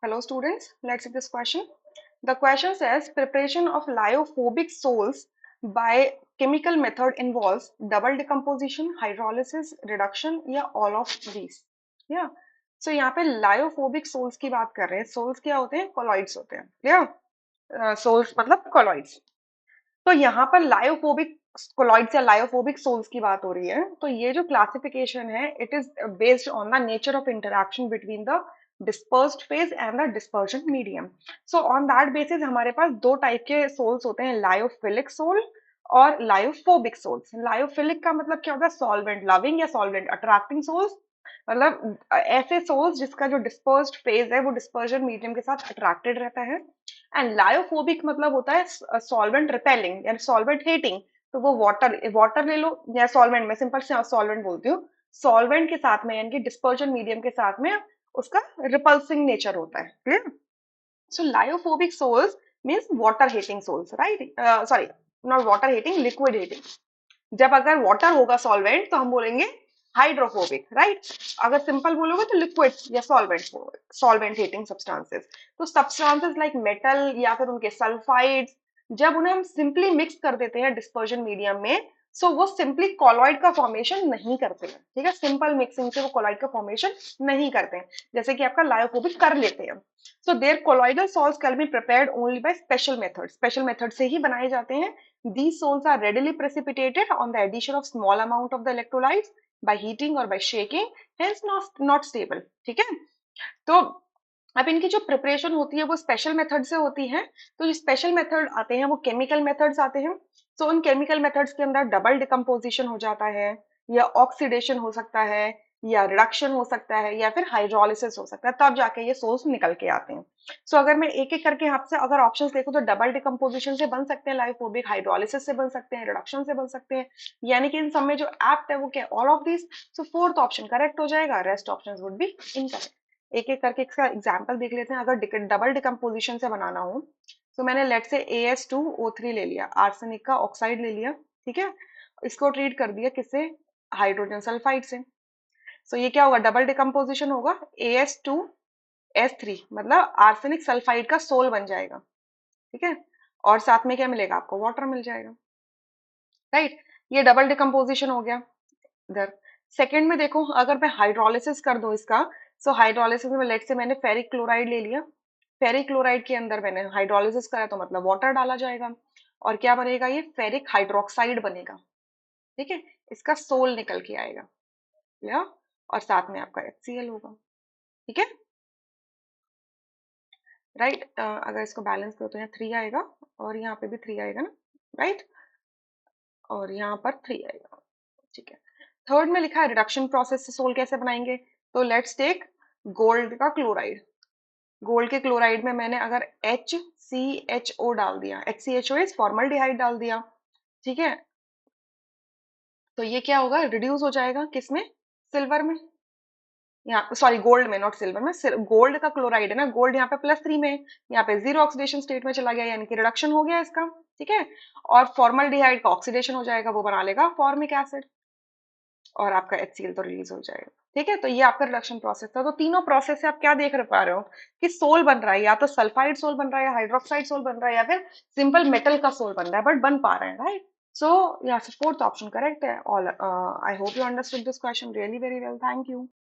Hello students, let's see this question. The question says preparation of lyophobic sols by chemical method involves double decomposition, hydrolysis, reduction या all of these. Yeah. So यहाँ पे lyophobic sols की बात कर रहे हैं. Sols क्या होते हैं? Colloids होते हैं. Clear? Sols मतलब colloids. तो यहाँ पर लायोफोबिक कोलॉइड्स या लायोफोबिक सोल्स की बात हो रही है. तो ये जो क्लासिफिकेशन है it is based on the nature of interaction between the dispersed phase and the dispersion medium. So on that basis हमारे पास दो टाइप के सोल्स होते हैं, लायोफिलिक सोल और लायोफोबिक सोल्स. लायोफिलिक का मतलब क्या होता है? सॉल्वेंट लविंग या सॉल्वेंट अट्रैक्टिंग सोल्स. मतलब ऐसे सोल्स जिसका जो डिस्पर्स्ड फेज है वो डिस्पर्जन मीडियम के साथ अट्रैक्टेड रहता है. एंड लायोफोबिक मतलब होता है सॉल्वेंट रिपेलिंग या सॉल्वेंट हेटिंग. तो वो वाटर वाटर ले लो या सॉल्वेंट में सिंपल से सॉल्वेंट बोलती हूँ. सॉल्वेंट के साथ में यानी कि डिस्पर्जन मीडियम के साथ में उसका रिपल्सिंग नेचर होता है. Clear? So lyophobic sols means water hating sols, right? Sorry, not water hating, liquid hating. जब अगर वाटर होगा सॉल्वेंट तो हम बोलेंगे हाइड्रोफोबिक, राइट? अगर सिंपल बोलोगे तो लिक्विड या सॉल्वेंट, सॉल्वेंट हेटिंग सब्सटेंसेस. तो सब्सटेंसेस लाइक मेटल या फिर उनके सल्फाइड्स, जब उन्हें हम सिंपली मिक्स कर देते हैं डिस्पर्जन मीडियम में, सो वो सिंपली कॉलॉइड का फॉर्मेशन नहीं करते हैं. ठीक है, सिंपल मिक्सिंग से वो कॉलॉइड का फॉर्मेशन नहीं करते हैं, जैसे कि आपका लायोफोबिक कर लेते हैं. So there colloidal salts can be prepared only by special method. Special method से ही बनाए जाते हैं. These salts are readily precipitated on the addition of small amount of the electrolytes by heating or by shaking, hence not stable. ठीक है? तो अब इनकी जो प्रिपरेशन होती है वो स्पेशल मेथड से होती है. तो जो स्पेशल मेथड आते हैं वो केमिकल मेथड्स आते हैं. तो उन केमिकल मेथड्स के अंदर डबल डिकम्पोजिशन हो जाता है, या ऑक्सीडेशन हो सकता है, या रिडक्शन हो सकता है, या फिर हाइड्रोलिसिस हो सकता है, तब जाके ये सोल्स निकल के आते हैं. सो अगर मैं एक एक करके आपसे अगर ऑप्शंस देखूं तो डबल डिकम्पोजिशन से बन सकते हैं लाइफोबिक, हाइड्रोलिसिस से बन सकते हैं, रिडक्शन से बन सकते हैं, यानी कि इन सब में जो एप्ट है वो क्या, all of this. So fourth option correct हो जाएगा, rest options would be incorrect. एक एक करके इसका एग्जाम्पल देख लेते हैं. अगर डबल डिकम्पोजिशन से बनाना हो तो मैंने लेट से AS2O3 ले लिया, आर्सेनिक का ऑक्साइड ले लिया. ठीक है, इसको ट्रीट कर दिया किससे? हाइड्रोजन सल्फाइड से. सो ये क्या होगा? डबल डिकम्पोजिशन होगा, AS2S3 मतलब आर्सेनिक सल्फाइड का सोल बन जाएगा. ठीक है, और साथ में क्या मिलेगा आपको? वाटर मिल जाएगा, राइट? ये डबल डिकम्पोजिशन हो गया. इधर सेकंड में देखो, अगर मैं हाइड्रोलिसिस कर दूं इसका, सो हाइड्रोलिसिस में लेट से मैंने फेरिक क्लोराइड ले लिया. फेरिक क्लोराइड के अंदर मैंने हाइड्रोलिसिस करा तो मतलब वाटर डाला जाएगा, और क्या बनेगा? ये फेरिक हाइड्रोक्साइड बनेगा. ठीक है, इसका सोल निकल के आएगा, या और साथ में आपका HCl होगा. ठीक है, राइट? अगर इसको बैलेंस करो तो यहाँ 3 आएगा, और यहाँ पे भी 3 आएगा ना, राइट? और यहाँ पर 3 आएगा. ठीक है, थर्ड में लिखा है रिडक्शन प्रोसेस से सोल कैसे बनाएंगे. तो लेट्स टेक गोल्ड का क्लोराइड. गोल्ड के क्लोराइड में मैंने अगर HCHO डाल दिया, HCHO इज फॉर्मल्डिहाइड डाल दिया. ठीक है, तो ये क्या होगा? रिड्यूस हो जाएगा किसमें? सिल्वर में. यहाँ सॉरी, गोल्ड में, नॉट सिल्वर में. गोल्ड का क्लोराइड है ना, गोल्ड यहाँ पे +3 में है, यहाँ पे जीरो ऑक्सीडेशन स्टेट में चला गया, यानी कि रिडक्शन हो गया इसका. ठीक है, और फॉर्मल्डिहाइड का ऑक्सीडेशन हो जाएगा, वो बना लेगा फॉर्मिक एसिड, और आपका HCl तो रिलीज हो जाएगा. ठीक है, तो ये आपका रिडक्शन प्रोसेस था. तो तीनों प्रोसेस से आप क्या देख पा रहे हो कि सोल बन रहा है, या तो सल्फाइड सोल बन रहा है, या हाइड्रोक्साइड सोल बन रहा है, या फिर सिंपल मेटल का सोल बन रहा है, बट बन पा रहे हैं, राइट? सो यहाँ से फोर्थ ऑप्शन करेक्ट है. All I hope you understood this question really very well. Thank you.